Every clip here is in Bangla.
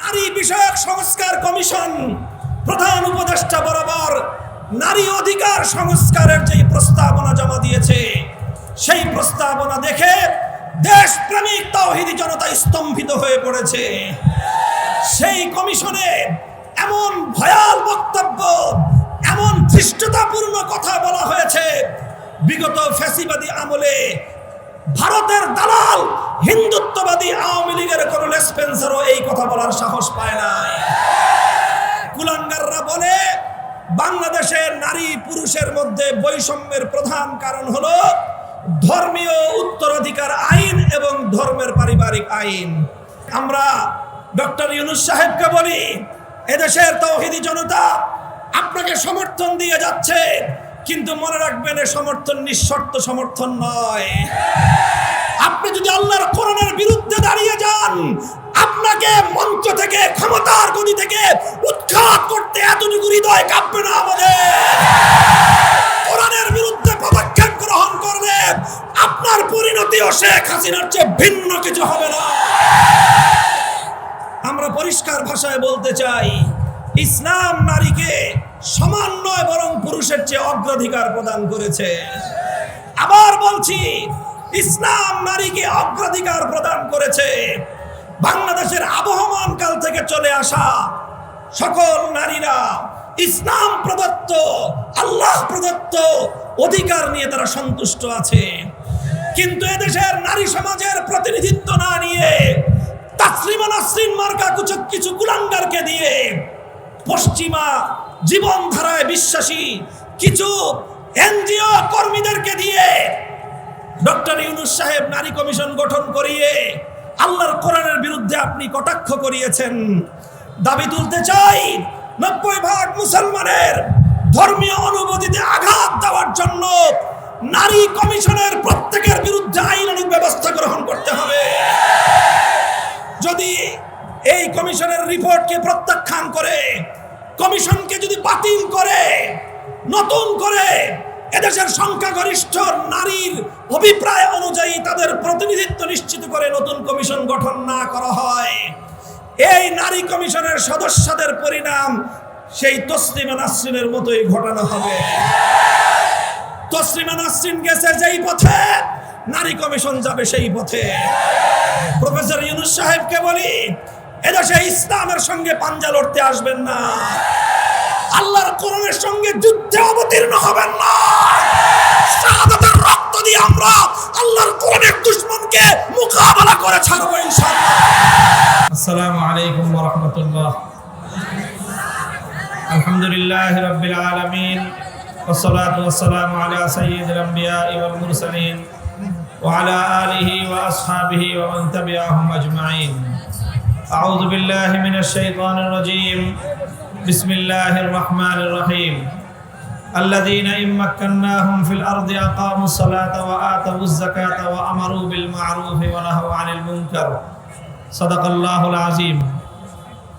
নারী বিষয়ক সংস্কার কমিশন প্রধান উপদেষ্টা বরাবর নারী অধিকার সংস্কারের যে প্রস্তাবনা জমা দিয়েছে, সেই প্রস্তাবনা দেখে দেশপ্রেমিক তাওহীদি জনতা স্তম্ভিত হয়ে পড়েছে। সেই কমিশনে এমন ভয়াল বক্তব্য, এমন ধৃষ্টতাপূর্ণ কথা বলা হয়েছে, বিগত ফ্যাসিবাদী আমলে ভারতের দালাল হিন্দুত্ববাদী আওয়ামী লীগের কোন লেসপেন্সারও এই কথা বলার সাহস পায় নাই। কুলাঙ্গাররা বলে বাংলাদেশের নারী পুরুষের মধ্যে বৈষম্যের প্রধান কারণ হলো ধর্মীয় উত্তরাধিকার আইন এবং ধর্মের পারিবারিক আইন। আমরা ডক্টর ইউনূস সাহেবকে বলি, এদেশের তাওহীদি জনতা আপনাকে সমর্থন দিয়ে যাচ্ছে, কিন্তু মনে রাখবেন এ সমর্থন নিঃশর্ত সমর্থন নয়। আপনি যদি আল্লাহর কোরআনের বিরুদ্ধে দাঁড়িয়ে যান, আপনাকে মঞ্চ থেকে, ক্ষমতার গদি থেকে উৎখাত করতে এতটুকু হৃদয় কাঁপবে না আমাদের। কোরআনের বিরুদ্ধে পদক্ষেপ গ্রহণ করলে আপনার পরিণতিও শেখ হাসিনার চেয়ে ভিন্ন কিছু হবে না। আমরা পরিষ্কার ভাষায় বলতে চাই, ইসলাম নারীকে সমান নয় বরং পুরুষের চেয়ে অগ্রাধিকার প্রদান করেছে। আবার বলছি, ইসলাম নারীকে অগ্রাধিকার প্রদান করেছে। বাংলাদেশের আবহমান কাল থেকে চলে আসা সকল নারীরা ইসলাম প্রদত্ত, আল্লাহ প্রদত্ত অধিকার নিয়ে তারা সন্তুষ্ট আছে। কিন্তু এদেশের নারী সমাজের প্রতিনিধিত্ব না নিয়ে তাসলিমা নাসরিন মার্কা কিছু কুলাঙ্গারকে দিয়ে, পশ্চিমা জীবনধারায় বিশ্বাসী কিছু এনজিও কর্মীদেরকে দিয়ে ডক্টর ইউনূস সাহেব নারী কমিশন গঠন করিয়ে আল্লাহর কোরআনের বিরুদ্ধে আপনি কটাক্ষ করিয়েছেন। দাবি তুলতে চাই, 90% মুসলমানের ধর্মীয় অনুভূতিতে আঘাত দেওয়ার জন্য নারী কমিশনের প্রত্যেকের বিরুদ্ধে আইনানুগ ব্যবস্থা গ্রহণ করতে হবে। যদি এই কমিশনের রিপোর্টকে প্রত্যাখ্যান করে, কমিশনকে যদি বাতিল করে, নতুন করে এদেশের সংখ্যাগরিষ্ঠ নারীর অভিপ্রায় অনুযায়ী তাদের প্রতিনিধিত্ব নিশ্চিত করে নতুন কমিশন গঠন না করা হয়, এই নারী কমিশনের সদস্যদের পরিণাম সেই তসলিমা নাসরিনের মতোই ঘটানো হবে। তসলিমা নাসরিন গেছে যেই পথে, নারী কমিশন যাবে সেই পথে। প্রফেসর ইউনূস সাহেবকে বলি, এদেশে ইসলামের সঙ্গে পাঞ্জা লড়তে আসবেন না, আল্লাহর কোরআনের সঙ্গে যুদ্ধে অবতীর্ণ হবেন না। শাহাদাতের রক্ত দিয়ে আমরা আল্লাহর কোরআনের দুশমনকে মোকাবেলা করে ছাড়বো ইনশাআল্লাহ। আসসালামু আলাইকুম ওয়া রাহমাতুল্লাহ। আলহামদুলিল্লাহি রাব্বিল আলামিন ওয়াস সালাতু ওয়াস সালামু আলা সাইয়্যিদিল আমবিয়া'i ওয়াল মুরসালিন ওয়া আলা আলিহি ওয়া আসহাবিহি ওয়া মান তাবি'আহুম আজমাইন। আউযু বিল্লাহি মিনাশ শাইতানির রাজীম। বিসমিল্লাহির রহমানির রহিম। আল্লাযীনা ইম্মাক্কান্নাহুম ফিল আরদি আকামুস সালাতা ওয়া আতাউয যাকাতা ওয়া আমারু বিল মা'রুফি ওয়া নাহাউ আনিল মুনকার। সাদাকাল্লাহুল আযীম।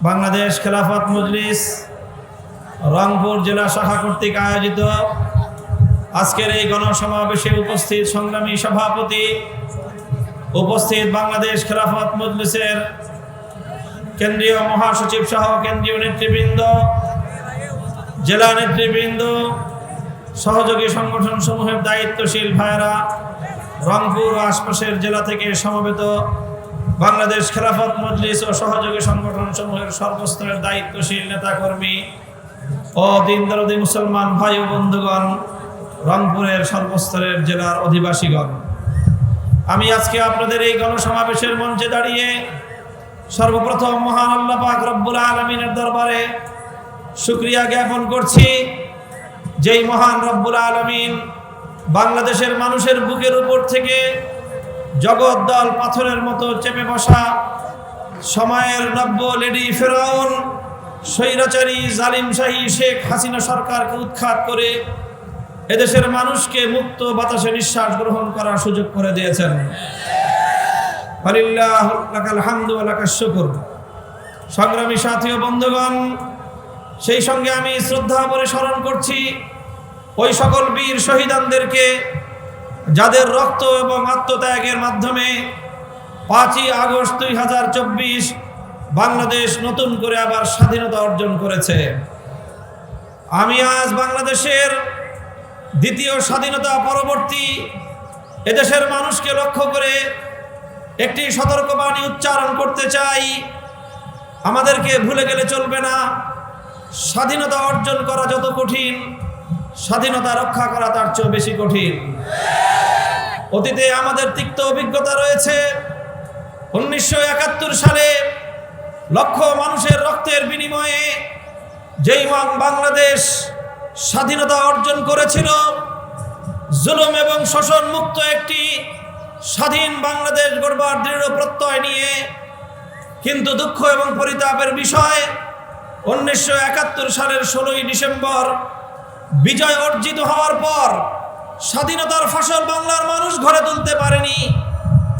বাংলাদেশ খেলাফত মজলিস রংপুর জেলা শাখা কর্তৃক আয়োজিত আজকের এই গণসমাবেশে উপস্থিত সংগ্রামী সভাপতি, উপস্থিত বাংলাদেশ খেলাফত মজলিসের কেন্দ্রীয় মহাসচিব সহ কেন্দ্রীয় নেতৃবৃন্দ, জেলা নেতৃবৃন্দ, সহযোগী সংগঠন সমূহের দায়িত্বশীল ভাইয়েরা, রংপুর ও আশপাশের জেলা থেকে সমবেত বাংলাদেশ খেলাফত মজলিস ও সহযোগী সংগঠন সমূহের সর্বস্তরের দায়িত্বশীল নেতাকর্মী ও দিন দরদি মুসলমান ভাই ও বন্ধুগণ, রংপুরের সর্বস্তরের জেলার অধিবাসীগণ, আমি আজকে আপনাদের এই গণসমাবেশের মঞ্চে দাঁড়িয়ে সর্বপ্রথম মহান আল্লাহ পাক রব্বুল আলামিনের দরবারে শুকরিয়া জ্ঞাপন করছি, যেই মহান রব্বুল আলামিন বাংলাদেশের মানুষের বুকের উপর থেকে জগদ্দল পাথরের মতো চেপে বসা সময়ের নব্য লেডি ফেরাউন স্বৈরাচারী জালিমশাহী শেখ হাসিনা সরকারকে উৎখাত করে এদেশের মানুষকে মুক্ত বাতাসে নিঃশ্বাস গ্রহণ করার সুযোগ করে দিয়েছেন। আলিল্লাহু লাকাল হামদু ওয়া লাকাশ শুকর। সংগ্রামী সাথী ও বন্ধুগণ, সেই সঙ্গে আমি শ্রদ্ধা ভরে স্মরণ করছি ওই সকল বীর শহীদানদেরকে যাদের রক্ত এবং আত্মত্যাগের মাধ্যমে 5ই আগস্ট 2024 বাংলাদেশ নতুন করে আবার স্বাধীনতা অর্জন করেছে। আমি আজ বাংলাদেশের দ্বিতীয় স্বাধীনতা পরবর্তী এদেশের মানুষকে লক্ষ্য করে একটি সতর্কবাণী উচ্চারণ করতে চাই। আমাদেরকে ভুলে গেলে চলবে না, স্বাধীনতা অর্জন করা যত কঠিন, স্বাধীনতা রক্ষা করা তার চেয়েও বেশি কঠিন। অতীতে আমাদের তিক্ত অভিজ্ঞতা রয়েছে। 1971 সালে লক্ষ মানুষের রক্তের বিনিময়ে যেই বাংলাদেশ স্বাধীনতা অর্জন করেছিল, জুলুম এবং শোষণ মুক্ত একটি স্বাধীন বাংলাদেশ গড়বার দৃঢ় প্রত্যয় নিয়ে, কিন্তু দুঃখ এবং পরিতাপের বিষয় 1971 সালের 16ই ডিসেম্বর বিজয় অর্জিত হওয়ার পর স্বাধীনতার ফসল বাংলার মানুষ ঘরে তুলতে পারেনি।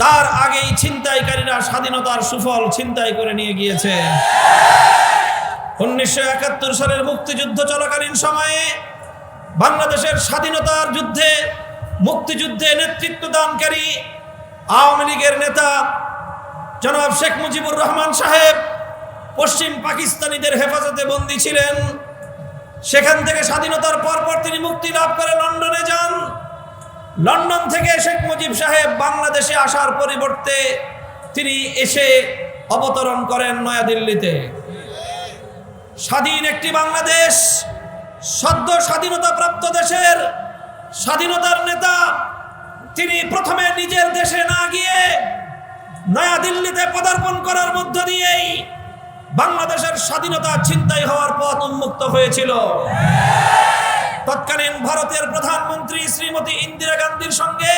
তার আগেই ছিনতাইকারীরা স্বাধীনতার সুফল ছিনতাই করে নিয়ে গিয়েছে। 1971 সালের মুক্তিযুদ্ধ চলাকালীন সময়ে বাংলাদেশের স্বাধীনতার যুদ্ধে মুক্তিযুদ্ধে নেতৃত্ব দানকারী আওয়ামী লীগের নেতা জনাব শেখ মুজিবুর রহমান সাহেব পশ্চিম পাকিস্তানিদের হেফাজতে বন্দী ছিলেন। সেখান থেকে স্বাধীনতার পরপর তিনি মুক্তি লাভ করে লন্ডনে যান। লন্ডন থেকে শেখ মুজিব সাহেব বাংলাদেশে আসার পরিবর্তে তিনি এসে অবতরণ করেন নয়াদিল্লিতে। স্বাধীন একটি বাংলাদেশ, সদ্য স্বাধীনতা প্রাপ্ত দেশের স্বাধীনতার নেতা তিনি প্রথমে নিজের দেশে না গিয়ে নয়াদিল্লিতে পদার্পণ করার মধ্য দিয়েই বাংলাদেশের স্বাধীনতা ছিনতাই হওয়ার পথ উন্মুক্ত হয়েছিল। তৎকালীন ভারতের প্রধানমন্ত্রী শ্রীমতী ইন্দিরা গান্ধীর সঙ্গে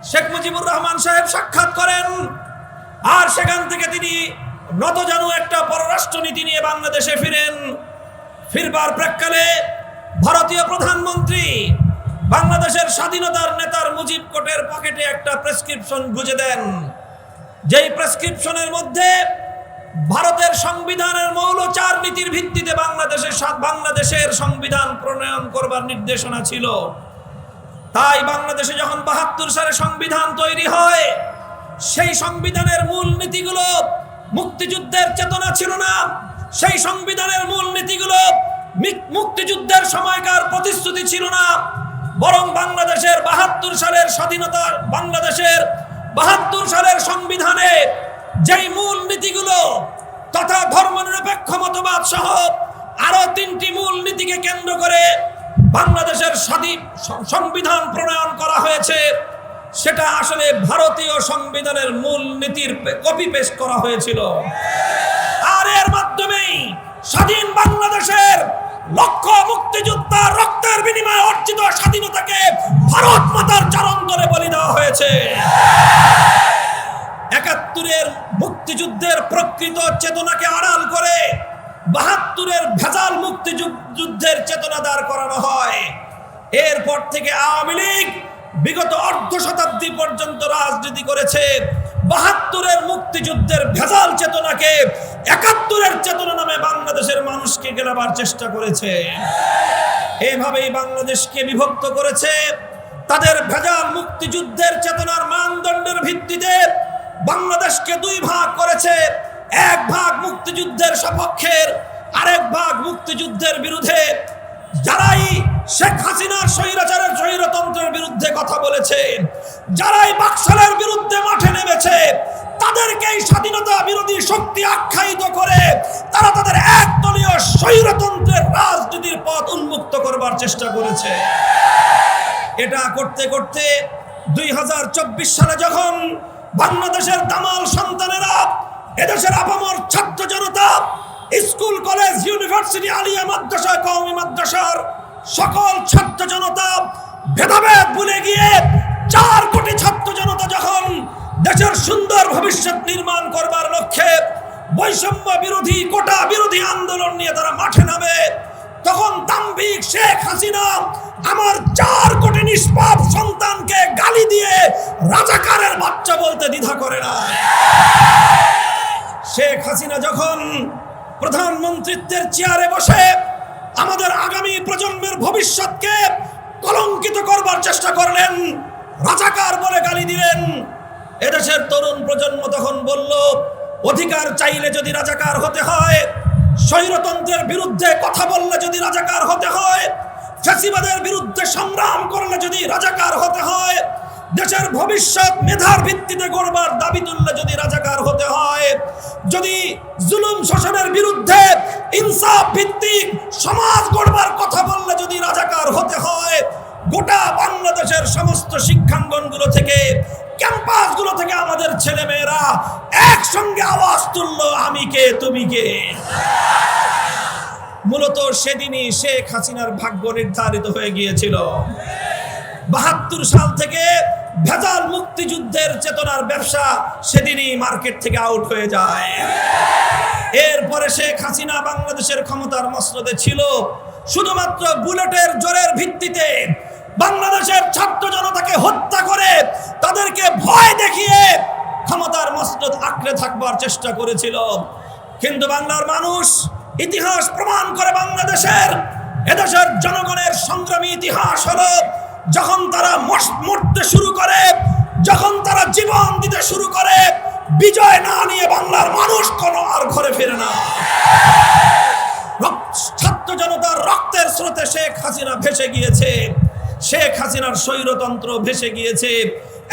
শেখ মুজিবুর রহমান সাহেব সাক্ষাৎ করেন, আর সেখান থেকে তিনি নতজানু একটা পররাষ্ট্র নীতি নিয়ে বাংলাদেশে ফিরেন। ফিরবার প্রাক্কালে ভারতীয় প্রধানমন্ত্রী বাংলাদেশের স্বাধীনতার নেতার মুজিব কোটের পকেটে একটা প্রেসক্রিপশন গুঁজে দেন, যেই প্রেসক্রিপশনের মধ্যে ভারতের সংবিধানের মৌল 4 নীতির ভিত্তিতে বাংলাদেশের সংবিধান প্রণয়ন করবার নির্দেশনা ছিল। তাই বাংলাদেশে যখন 72 সালে সংবিধান তৈরি হয়, সেই সংবিধানের মূল নীতিগুলো মুক্তিযুদ্ধের চেতনা ছিল না। সেই সংবিধানের মূল নীতিগুলো মুক্তিযুদ্ধের সময়কার প্রতিশ্রুতি ছিল না, বরং বাংলাদেশের 72 সালের স্বাধীনতা, বাংলাদেশের 72 সালের সংবিধানে যেই মূল নীতিগুলো তথা ধর্মনিরপেক্ষ মতবাদ সহ আরো 3টি মূল নীতিকে কেন্দ্র করে বাংলাদেশের সংবিধান প্রণয়ন করা হয়েছে, সেটা আসলে ভারতীয় সংবিধানের মূল নীতির কপি পেস্ট করা হয়েছিল। আর এর মাধ্যমেই স্বাধীন বাংলাদেশের লক্ষ মুক্তিযোদ্ধার রক্তের বিনিময়ে অর্জিত স্বাধীনতাকে ভারত মাতার চরণ তলে বলি দেওয়া হয়েছে। 71-এর মুক্তিযুদ্ধের প্রকৃত চেতনাকে আড়াল করে 72-এর ভেজাল মুক্তিযুদ্ধের চেতনা দাঁড় করানো হয়। এরপর থেকে আওয়ামী লীগ বিগত অর্ধ শতাব্দী পর্যন্ত রাজনীতি করেছে। 72-এর মুক্তিযুদ্ধের ভেজাল চেতনাকে 71-এর চেতনা নামে বাংলাদেশের মানুষকে গেলাবার চেষ্টা করেছে। এইভাবেই বাংলাদেশকে বিভক্ত করেছে। তাদের ভেজাল মুক্তিযুদ্ধের চেতনার মানদণ্ডের ভিত্তিতে বাংলাদেশকে 2 ভাগ করেছে। এক ভাগ মুক্তিযুদ্ধের সপক্ষের, আরেক ভাগ মুক্তিযুদ্ধের বিরুদ্ধে। যারাই শেখ হাসিনার স্বৈরাচারের স্বৈরতন্ত্রের বিরুদ্ধে কথা বলেছে, যারাই বাকশালের বিরুদ্ধে মাঠে নেমেছে, তাদেরকেই স্বাধীনতা বিরোধী শক্তি আখ্যায়িত করে তারা তাদের একদলীয় স্বৈরতন্ত্রের রাজনীতির পথ উন্মুক্ত করবার চেষ্টা করেছে। এটা করতে করতে 2024 সালে যখন বাংলাদেশের দামাল সন্তানেরা, এদেশের আপামর ছাত্র জনতা, স্কুল কলেজ ইউনিভার্সিটি আলিয়া মাদ্রাসা কওমি মাদ্রাসার সকল ছাত্র জনতা ভেদাভেদ ভুলে গিয়ে 4 কোটি ছাত্র জনতা যখন দেশের সুন্দর ভবিষ্যৎ নির্মাণ করবার লক্ষ্যে বৈষম্য বিরোধী, কোটা বিরোধী আন্দোলন নিয়ে তারা মাঠে নামে, তখন দাম্ভিক শেখ হাসিনা আমার 4 কোটি নিষ্পাপ সন্তানকে গালি দিয়ে রাজাকারের বাচ্চা বলতে দ্বিধা করে না। শেখ হাসিনা যখন প্রধানমন্ত্রীত্বের চেয়ারে বসে আমাদের আগামী প্রজন্মের ভবিষ্যৎকে কলঙ্কিত করবার চেষ্টা করলেন, রাজাকার বলে গালি দিলেন, এদেশের তরুণ প্রজন্ম তখন বলল অধিকার চাইলে যদি রাজাকার হতে হয়, স্বৈরতন্ত্রের বিরুদ্ধে কথা বললে যদি রাজাকার হতে হয়, ফ্যাসিবাদের বিরুদ্ধে সংগ্রাম করলে যদি রাজাকার হতে হয়, দেশের ভবিষ্যৎ মেধার ভিত্তিতে গড়বার দাবি তুললে যদি রাজাকার হতে হয়, যদি জুলুম শোষণের বিরুদ্ধে ইনসাফ ভিত্তিক সমাজ গড়বার কথা বললে যদি রাজাকার হতে হয়, গোটা বাংলাদেশের সমস্ত শিক্ষাঙ্গনগুলো থেকে, ক্যাম্পাসগুলো থেকে আমাদের ছেলেমেয়েরা একসঙ্গে আওয়াজ তুললো, আমি কে তুমি কে। মূলত সেদিনই শেখ হাসিনার ভাগ্য নির্ধারিত হয়ে গিয়েছিল। ৭২ সাল থেকে ভেজাল মুক্তিযুদ্ধের চেতনার ব্যবসা সেদিনই মার্কেট থেকে আউট হয়ে যায়। এরপরে শেখ হাসিনা বাংলাদেশের ক্ষমতার মসনদে ছিল শুধুমাত্র বুলেটের জোরের ভিত্তিতে। বাংলাদেশের ছাত্র জনতাকে হত্যা করে তাদেরকে ভয় দেখিয়ে ক্ষমতার মসনদ আঁকড়ে থাকবার চেষ্টা করেছিল। কিন্তু বাংলার মানুষ, ইতিহাস প্রমাণ করে এদেশের জনগণের সংগ্রামী ইতিহাস হলো, যখন তারা মরতে শুরু করে, যখন তারা জীবন দিতে শুরু করে, বিজয় না নিয়ে বাংলার মানুষ কোনো আর ঘরে ফেরে না। ছাত্র জনতার রক্তের স্রোতে শেখ হাসিনা ভেসে গিয়েছে, শেখ হাসিনার স্বৈরতন্ত্র ভেসে গিয়েছে,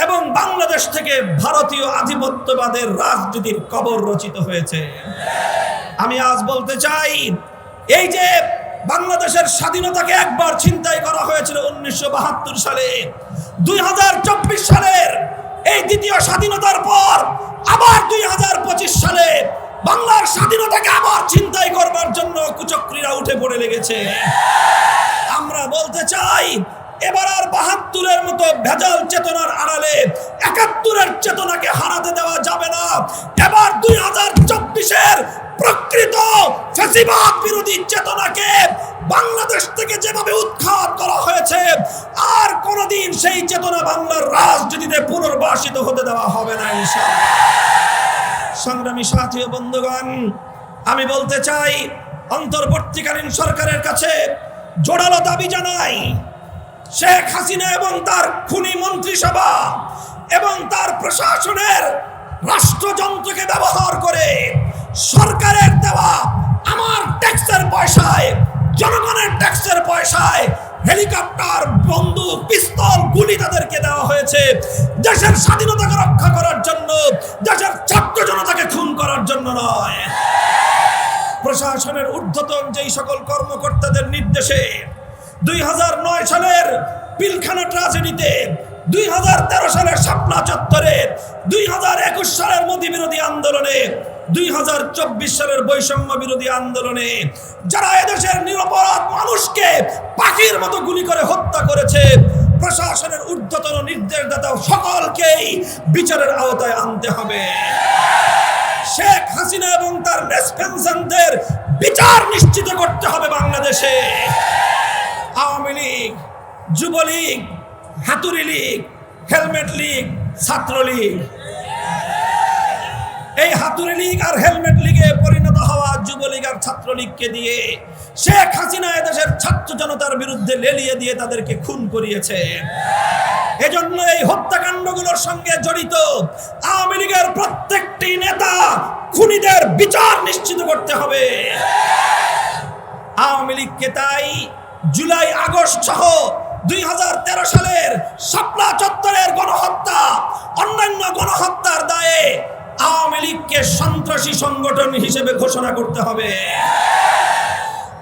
এবং বাংলাদেশ থেকে ভারতীয় আধিপত্যবাদের রাজনীতির কবর রচিত হয়েছে। আমি আজ বলতে চাই, এই যে বাংলাদেশের স্বাধীনতাকে একবার ছিনতাই করা হয়েছিল 1972 সালে, 2024 সালের এই দ্বিতীয় স্বাধীনতার পর আবার 2025 সালে বাংলার স্বাধীনতাকে আবার ছিনতাই করবার জন্য কুচক্রীরা উঠে পড়ে লেগেছে। আমরা বলতে চাই, এবার আর 72-এর মতো ভেজাল চেতনার আড়ালে 71-এর চেতনাকে হারাতে দেওয়া যাবে না। এবার 2024-এর প্রকৃত ফ্যাসিবাদ বিরোধী চেতনাকে বাংলাদেশ থেকে যেভাবে উৎখাত করা হয়েছে, আর কোনোদিন সেই চেতনা বাংলার রাজনীতিতে পুনর্বাসিত হতে দেওয়া হবে না ইনশাআল্লাহ। সংগ্রামী সাথী ও বন্ধুগণ, আমি বলতে চাই, অন্তর্বর্তীকালীন সরকারের কাছে জোরালো দাবি জানাই, শেখ হাসিনা এবং তার খুনি মন্ত্রিসভা এবং তার প্রশাসনের রাষ্ট্রযন্ত্রকে ব্যবহার করে সরকারের দেওয়া আমার ট্যাক্সের পয়সায়, জনগণের ট্যাক্সের পয়সায় হেলিকপ্টার, বন্দুক, পিস্তল, গুলি তাদেরকে দেওয়া হয়েছে দেশের স্বাধীনতাকে রক্ষা করার জন্য, দেশের ছাত্র জনতাকে খুন করার জন্য নয়। প্রশাসনের ঊর্ধ্বতন যেই সকল কর্মকর্তাদের নির্দেশে 2009 সালের পিলখানা ট্রাজেডিতে, 2013 সালের শাপলা চত্বরে, 2021 সালের মোদি বিরোধী আন্দোলনে, 2024 সালের বৈষম্য বিরোধী আন্দোলনে যারা এদেশের নিরপরাধ মানুষকে পাখির মতো গুলি করে হত্যা করেছে, প্রশাসনের ঊর্ধ্বতন নির্দেশদাতা সকলকেই বিচারের আওতায় আনতে হবে। শেখ হাসিনা এবং তার নেসপেনশনদের বিচার নিশ্চিত করতে হবে বাংলাদেশে। আওয়ামী লীগ, যুবলীগ, হাতুড়ি লীগ, হেলমেট লীগ, ছাত্রলীগ, এই হাতুড়ি লীগ আর হেলমেট লীগে পরিণত হওয়া যুবলীগ আর ছাত্রলীগকে দিয়ে শেখ হাসিনা এদেশের ছাত্র জনতার বিরুদ্ধে লেলিয়ে দিয়ে তাদেরকে খুন করিয়েছে। এজন্য এই হত্যাকাণ্ডগুলোর সঙ্গে জড়িত আওয়ামী লীগের প্রত্যেকটি নেতা, খুনিদের বিচার নিশ্চিত করতে হবে। আওয়ামী লীগকে তাই জুলাই, আগস্ট সহ 2013 সালের শাপলা চত্বরের গণহত্যা, অন্যান্য গণহত্যার দায়ে আওয়ামী লীগকে সন্ত্রাসী সংগঠন হিসেবে ঘোষণা করতে হবে।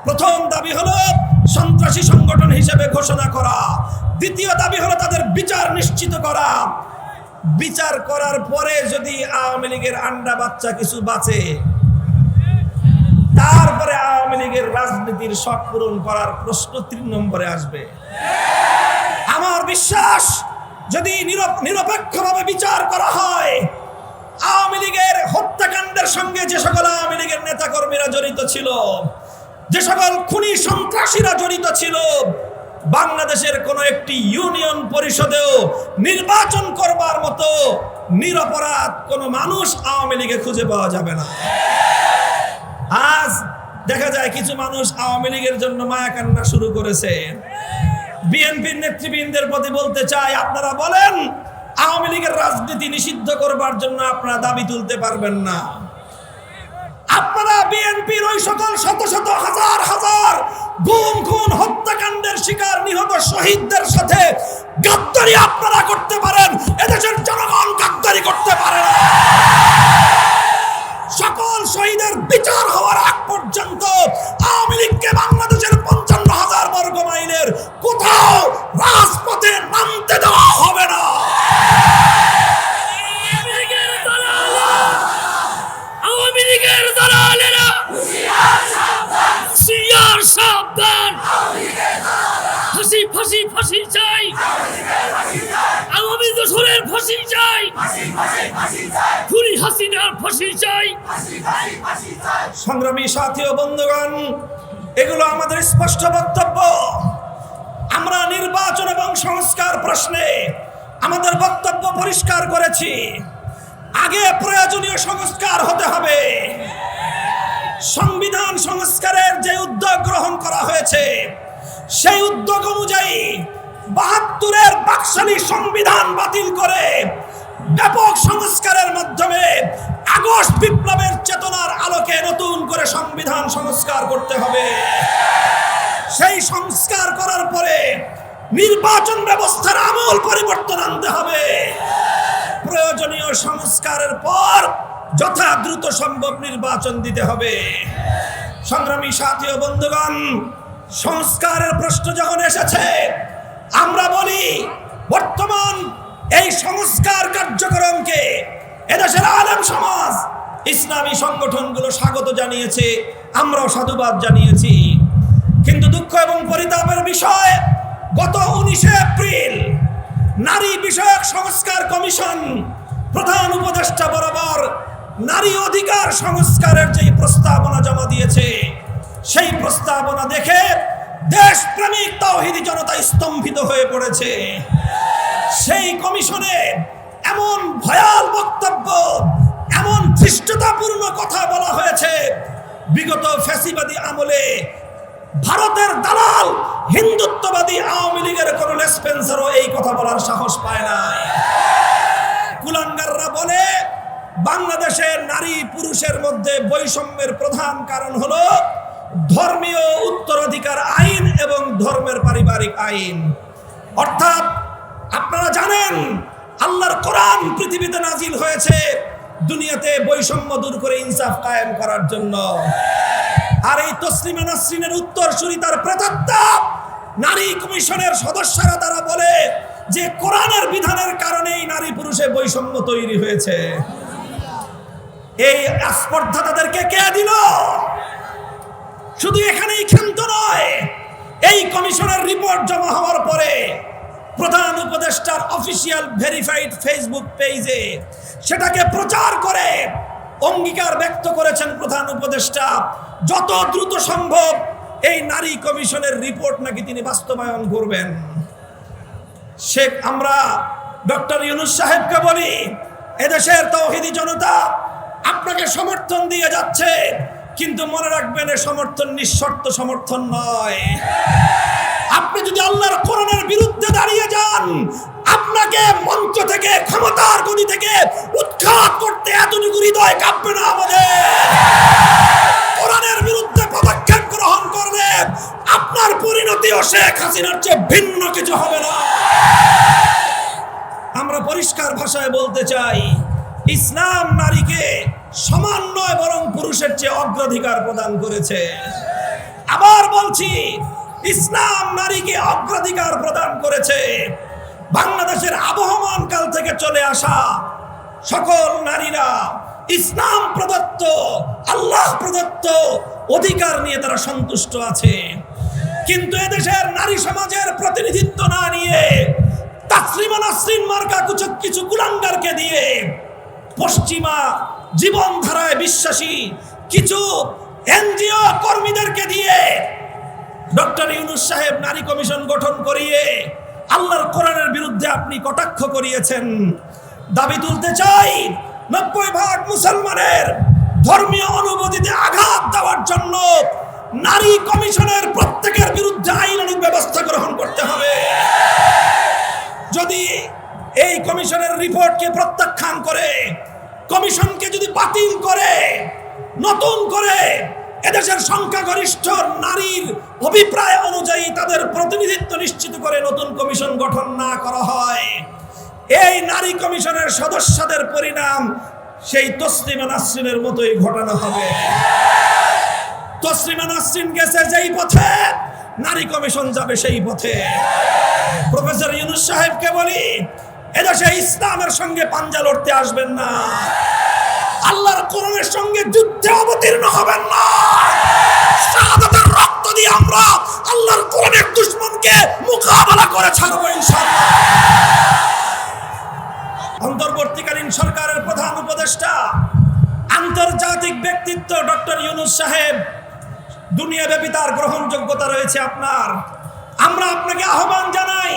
প্রথম দাবি হলো সন্ত্রাসী সংগঠন হিসেবে ঘোষণা করা। দ্বিতীয় দাবি হলো তাদের বিচার নিশ্চিত করা। বিচার করার পরে যদি আওয়ামী লীগের আন্ডা বাচ্চা কিছু বাঁচে, তারপরে আওয়ামী লীগের রাজনীতির শখ পূরণ করার প্রশ্ন 3 নম্বরে আসবে। আমার বিশ্বাস, যদি নিরপেক্ষভাবে বিচার করা হয়, আওয়ামী লীগের হত্যাকাণ্ডের সঙ্গে যে সকল আওয়ামী লীগের নেতাকর্মীরা জড়িত ছিল, যে সকল খুনি সন্ত্রাসীরা জড়িত ছিল, বাংলাদেশের কোন একটি ইউনিয়ন পরিষদেও নির্বাচন করবার মতো নিরপরাধ কোন মানুষ আওয়ামী লীগে খুঁজে পাওয়া যাবে না। আজ দেখা যায় কিছু মানুষ আওয়ামী লীগের জন্য মায়া কান্না শুরু করেছে। বিএনপির নেতৃবৃন্দের প্রতি বলতে চাই, আপনারা বলেন আওয়ামী লীগের রাজনীতি নিষিদ্ধ করবার জন্য আপনারা দাবি তুলতে পারবেন না, আপনারা বিএনপির ওই সকল শত শত হাজার হাজার গুম খুন হত্যাকাণ্ডের শিকার নিহত শহীদদের সাথে গাদ্দারি আপনারা করতে পারেন, এদেশের জনগণ গাদ্দারি করতে পারে না। সকল শহীদের বিচার হওয়ার আগ পর্যন্ত আওয়ামী লীগকে বাংলাদেশের 55,000 বর্গ মাইলের কোথাও রাজপথে নামতে দেওয়া হবে না। আওয়ামী লীগের দালালেরা হুঁশিয়ার সাবধান, ফাঁসি ফাঁসি ফাঁসি চাই, আওয়ামী দোসরের ফাঁসি চাই, খুনি হাসিনার ফাঁসি চাই। সংগ্রামী সাথী ও বন্ধুগণ, এগুলো আমাদের স্পষ্ট বক্তব্য। আমরা নির্বাচন এবং সংস্কার প্রশ্নে আমাদের বক্তব্য পরিষ্কার করেছি। আগে প্রয়োজনীয় সংস্কার হতে হবে। সংবিধান সংস্কারের যে উদ্যোগ গ্রহণ করা হয়েছে সেই উদ্যোগ অনুযায়ী ৭২-এর বাকশালী সংবিধান বাতিল করে ব্যাপক সংস্কারের মাধ্যমে আগস্ট বিপ্লবের চেতনার আলোকে নতুন করে সংবিধান সংস্কার করতে হবে। সেই সংস্কার করার পরে নির্বাচন ব্যবস্থার আমূল পরিবর্তন আনতে হবে। প্রয়োজনীয় সংস্কারের পর যথা দ্রুত সম্ভব নির্বাচন দিতে হবে। সংগ্রামী সাথী ও বন্ধুগণ, সংস্কারের প্রশ্ন যখন এসেছে, আমরা বলি বর্তমান এই সংস্কার কার্যক্রমকে এদেশের আলেম সমাজ, ইসলামী সংগঠনগুলো স্বাগত জানিয়েছে, আমরাও সাধুবাদ জানিয়েছি। কিন্তু দুঃখ এবং পরিতাপের বিষয়, গত 19 এপ্রিল নারী বিষয়ক সংস্কার কমিশন প্রধান উপদেষ্টা বরাবর নারী অধিকার সংস্কারের যে প্রস্তাবনা জমা দিয়েছে, সেই প্রস্তাবনা দেখে দেশপ্রেমিক তাওহীদি জনতা স্তম্ভিত হয়ে পড়েছে। সেই কমিশনে এমন ভয়াল বক্তব্য, এমন ধৃষ্টতাপূর্ণ কথা বলা হয়েছে, বিগত ফ্যাসিবাদী আমলে ভারতের দালাল হিন্দুত্ববাদী আওয়ামী লীগের কোন লেসপেন্সারও এই কথা বলার সাহস পায় নাই। কুলাঙ্গাররা বলে বাংলাদেশের নারী পুরুষের মধ্যে বৈষম্যের প্রধান কারণ হলো ধর্মীয় উত্তরাধিকার আইন এবং ধর্মের পারিবারিক আইন। অর্থাৎ আপনারা জানেন, আল্লাহর কোরআন পৃথিবীতে নাজিল হয়েছে দুনিয়াতে বৈষম্য দূর করে ইনসাফ কায়েম করার জন্য। আর এই তসলিমা নাসরিনের উত্তরসূরি তার প্রেতাত্মা নারী কমিশনের সদস্যরা তারা বলে যে কোরআনের বিধানের কারণেই নারী পুরুষে বৈষম্য তৈরি হয়েছে। এই স্পর্ধা তাদেরকে কে দিল? শুধু এখানেই ক্ষান্ত নয়, এই কমিশনের রিপোর্ট জমা হওয়ার পরে প্রধান উপদেষ্টার অফিসিয়াল ভেরিফাইড ফেসবুক পেজে সেটাকে প্রচার করে অঙ্গীকার ব্যক্ত করেছেন প্রধান উপদেষ্টা, যত দ্রুত সম্ভব এই নারী কমিশনের রিপোর্ট নাকি তিনি বাস্তবায়ন করবেন। আমরা ডক্টর ইউনূস সাহেবকে বলি, এদেশের তাওহীদি জনতা আপনাকে সমর্থন দিয়ে যাচ্ছে, কিন্তু মনে রাখবেন এ সমর্থন নিঃশর্ত সমর্থন নয়। আপনি যদি আল্লাহর কোরআনের বিরুদ্ধে দাঁড়িয়ে যান, আপনাকে মঞ্চ থেকে, ক্ষমতার গদি থেকে উৎখাত করতে এতটুকু হৃদয় কাঁপবে না আমাদের। কোরআনের বিরুদ্ধে পদক্ষেপ গ্রহণ করলে আপনার পরিণতিও শেখ হাসিনার চেয়ে ভিন্ন কিছু হবে না। আমরা পরিষ্কার ভাষায় বলতে চাই, ইসলাম নারীকে সমান নয় বরং পুরুষের চেয়ে অগ্রাধিকার প্রদান করেছে। আবার বলছি, ইসলাম নারীকে অগ্রাধিকার প্রদান করেছে। বাংলাদেশের আবহমান কাল থেকে চলে আসা সকল নারীরা ইসলাম প্রদত্ত, আল্লাহ প্রদত্ত অধিকার নিয়ে তারা সন্তুষ্ট আছে। কিন্তু এদেশের নারী সমাজের প্রতিনিধিত্ব না নিয়ে তাসলিমা নাসরিন মার্কা কিছু কুলাঙ্গারকে দিয়ে, পশ্চিমা জীবনধারায় বিশ্বাসী কিছু এনজিও কর্মীদেরকে দিয়ে ডক্টর ইউনূস সাহেব নারী কমিশন গঠন করিয়ে আল্লাহর কোরআনের বিরুদ্ধে আপনি কটাক্ষ করিয়েছেন। দাবি তুলতে চাই, 90% মুসলমানের ধর্মীয় অনুভূতিতে আঘাত দেওয়ার জন্য নারী কমিশনের প্রত্যেকের বিরুদ্ধে আইনানুগ ব্যবস্থা গ্রহণ করতে হবে। যদি এই কমিশনের রিপোর্টকে প্রত্যাখ্যান করে, কমিশনকে যদি বাতিল করে, নতুন করে এদেশের সংখ্যাগরিষ্ঠ নারীর অভিপ্রায় অনুযায়ী তাদের প্রতিনিধিত্ব নিশ্চিত করে নতুন কমিশন গঠন না করা হয়, এই নারী কমিশনের সদস্যদের পরিণাম সেই তসলিমা নাসরিনের মতোই ঘটানো হবে। তসলিমা নাসরিন গেছে যেই পথে, নারী কমিশন যাবে সেই পথে। প্রফেসর ইউনূস সাহেবকে বলি, এদেশে ইসলামের সঙ্গে পাঞ্জা লড়তে আসবেন না, আল্লাহর কোরআনের সঙ্গে যুদ্ধে অবতীর্ণ হবেন না। শাহাদাতের রক্ত দিয়ে আমরা আল্লাহর কোরআনের দুশমনকে মোকাবেলা করে ছাড়বো ইনশাআল্লাহ। অন্তর্বর্তীকালীন সরকারের প্রধান উপদেষ্টা, আন্তর্জাতিক ব্যক্তিত্ব ডক্টর ইউনূস সাহেব, দুনিয়াব্যাপী তার গ্রহণযোগ্যতা রয়েছে আপনার। আমরা আপনাকে আহ্বান জানাই,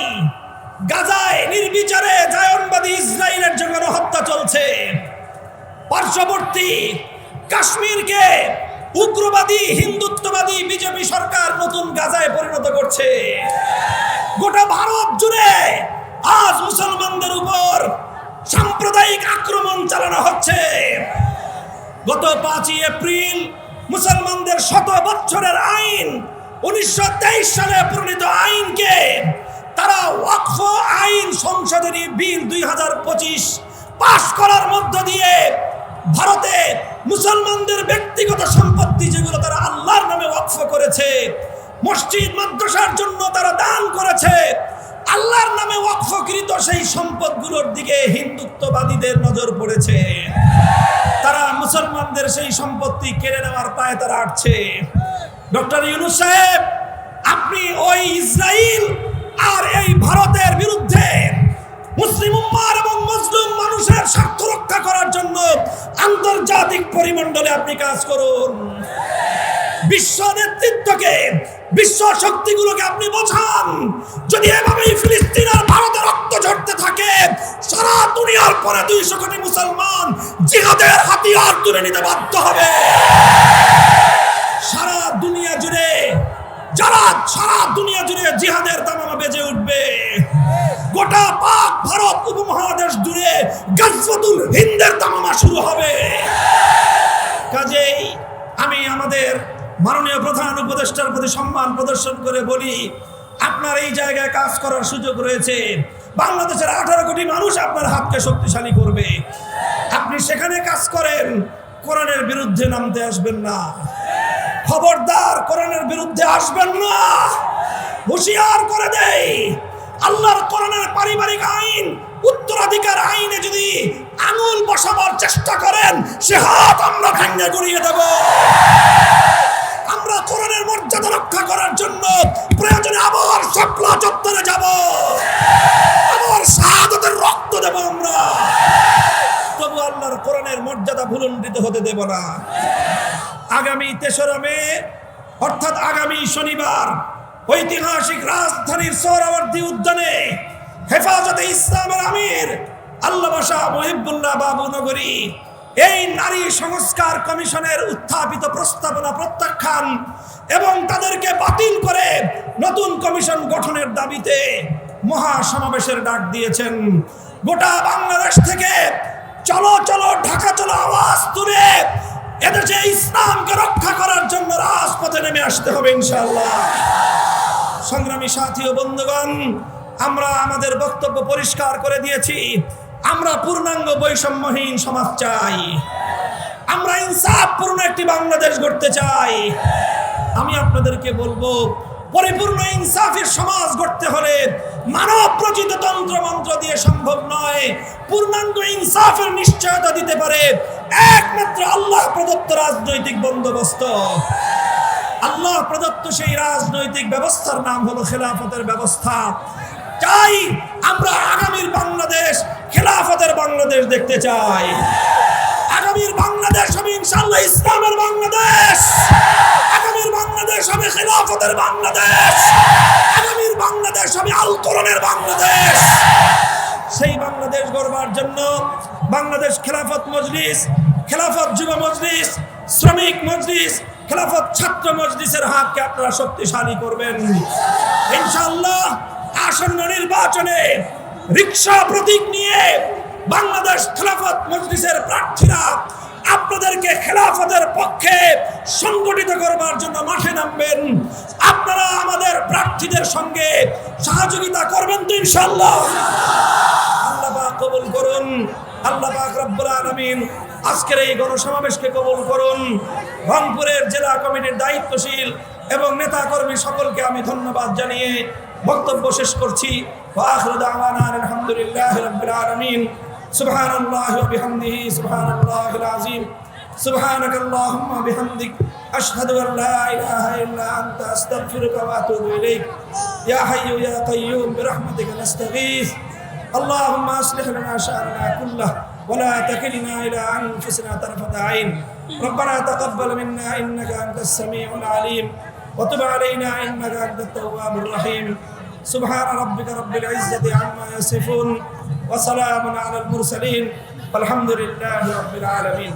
গাজায় নির্বিচারে জায়নবাদী ইসরায়েলের যে গণহত্যা চলছে, পার্শ্ববর্তী কাশ্মীরকে উগ্রবাদী হিন্দুত্ববাদী বিজেপি সরকার নতুন গাজায় পরিণত করছে, গোটা ভারত জুড়ে আজ মুসলমানদের উপর সাম্প্রদায়িক আক্রমণ চালানো হচ্ছে। গত 5ই এপ্রিল মুসলমানদের 100 বছরের আইন 1923 সালে প্রণীত আইনকে তারা ওয়াকফ আইন সংশোধনী বিল 2025 পাশ করার মধ্য দিয়ে ভারতে মুসলমানদের ব্যক্তিগত সম্পত্তি যেগুলো তারা আল্লাহর নামে ওয়াকফ করেছে, মসজিদ মাদ্রাসার জন্য তারা দান করেছে, আল্লাহর নামে ওয়াকফকৃত সেই সম্পদগুলোর দিকে হিন্দুত্ববাদীদের নজর পড়েছে। তারা মুসলমানদের সেই সম্পত্তি কেড়ে নেওয়ার পায়ে তারা আটছে। ডক্টর ইউনূস সাহেব, আপনি ওই ইসরায়েল আর এই ভারতের বিরুদ্ধে মুসলিম উম্মাহ এবং মুসলিম মানুষের স্বার্থ রক্ষা করার জন্য আন্তর্জাতিক পরিমণ্ডলে আপনি কাজ করুন। বিশ্ব নেতৃত্বকে, বিশ্ব শক্তিগুলোকে আপনি বোঝান, যদি এভাবেই ফিলিস্তিন আর ভারতের রক্ত ঝরতে থাকে, সারা দুনিয়ার পরে 200 কোটি মুসলমান জিহাদের হাতিয়ার তুলে নিতে বাধ্য হবে। সারা দুনিয়া জুড়ে জিহাদের তামামা বেজে উঠবে। গোটা পাক ভারত উপমহাদেশ জুড়ে গাজওয়াতুল হিন্দের তামামা শুরু হবে। কাজেই আমি আমাদের মাননীয় প্রধান উপদেষ্টার প্রতি সম্মান প্রদর্শন করে বলি, আপনার এই জায়গায় কাজ করার সুযোগ রয়েছে। বাংলাদেশের 18 কোটি মানুষ আপনার হাতকে শক্তিশালী করবে। আপনি সেখানে কাজ করেন, কোরআনের বিরুদ্ধে নামতে আসবেন না। খবরদার, কোরআনের বিরুদ্ধে আসবেন না। হুঁশিয়ার করে দেই, আল্লাহর কোরআনের পারিবারিক আইন, উত্তরাধিকার আইনে যদি আঙুল বসাবার চেষ্টা করেন, সে হাত আমরা ভেঙে গুড়িয়ে দেব। আমরা কোরআনের মর্যাদা রক্ষা করার জন্য প্রয়োজনে আবার শাপলা চত্বরে যাব, আবার শাহাদাতের রক্ত দেব আমরা। তবু আল্লাহর কোরআনের মর্যাদা ভুলুণ্ঠিত হতে দেব না। আগামী 3রা মে অর্থাৎ আগামী শনিবার ঐতিহাসিক রাজধানীর সোহরাওয়ার্দী উদ্যানে হেফাজতে ইসলামের আমির আল্লামা শাহ মুহিবুল্লাহ বাবু নগরী এই নারী সংস্কার কমিশনের উত্থাপিত প্রস্তাবনা প্রত্যাখ্যান এবং তাদেরকে বাতিল করে নতুন কমিশন গঠনের দাবিতে মহা সমাবেশের ডাক দিয়েছেন। গোটা বাংলাদেশ থেকে চলো চলো ঢাকা চলো আওয়াজ তুলে এদেশে ইসলামকে রক্ষা করার জন্য রাজপথে নেমে আসতে হবে ইনশাআল্লাহ। সংগ্রামী সাথী ও বন্ধুগণ, আমরা আমাদের বক্তব্য পরিষ্কার করে দিয়েছি। আমরা পূর্ণাঙ্গ বৈষম্যহীন সমাজ চাই, আমরা ইনসাফপূর্ণ একটি বাংলাদেশ গড়তে চাই। আমি আপনাদেরকে বলবো, পরিপূর্ণ ইনসাফের সমাজ গড়তে হলে মানব রচিত তন্ত্র মন্ত্র দিয়ে সম্ভব নয়। পূর্ণাঙ্গ ইনসাফের নিশ্চয়তা দিতে পারে একমাত্র আল্লাহ প্রদত্ত রাজনৈতিক বন্দোবস্ত। আল্লাহ প্রদত্ত সেই রাজনৈতিক ব্যবস্থার নাম হলো খেলাফতের ব্যবস্থা। চাই আমরা আগামীর বাংলাদেশ খেলাফতের বাংলাদেশ দেখতে চাই। আগামীর বাংলাদেশ হবে ইনশাআল্লাহ ইসলামের বাংলাদেশ। আগামীর বাংলাদেশ হবে খেলাফতের বাংলাদেশ। আগামীর বাংলাদেশ হবে আল কোরআনের বাংলাদেশ। সেই বাংলাদেশ গড়বার জন্য বাংলাদেশ খেলাফত মজলিস, খেলাফত যুব মজলিস, শ্রমিক মজলিস, খেলাফত ছাত্র মজলিসের হাতকে আপনারা শক্তিশালী করবেন ইনশাআল্লাহ। আসন্ন নির্বাচনে রিকশা প্রতীক নিয়ে বাংলাদেশ খেলাফত মজলিসের প্রার্থীরা আপনাদেরকে খেলাফতের পক্ষে সংগঠিত করবার জন্য মাঠে নামবেন। আপনারা আমাদের প্রার্থীদের সঙ্গে সহযোগিতা করবেন তো ইনশাআল্লাহ। আল্লাহ পাক কবুল করুন। আল্লাহ পাক রব্বুল আলামিন আজকের এই গণসমাবেশকে কবুল করুন। রংপুরের জেলা কমিটির দায়িত্বশীল এবং নেতা কর্মী সকলকে আমি ধন্যবাদ জানিয়ে বক্তব্য শেষ করছি। ওয়া আখিরু দাওয়ানা আলহামদুলিল্লাহি রাব্বিল আলামিন। সুবহানাল্লাহি ওয়া বিহামদিহি সুবহানাল্লাহিল আযীম। সুবহানাকাল্লাহুম্মা বিহামদিক আশহাদু আন লা ইলাহা ইল্লা আনতা আস্তাগফিরুকা ওয়া আতুবু ইলাইক। ইয়া হাইয়্যু ইয়া কাইয়্যুম বিরহমাতিকা নাস্তাগীথ। اللهم اصلح لنا شأننا كله ولا تكلنا إلى أنفسنا طرفة عين. ربنا تقبل منا إنك أنت السميع العليم وتب علينا إنك أنت التواب الرحيم. سبحان ربك رب العزة عما يصفون وسلام على المرسلين والحمد لله رب العالمين.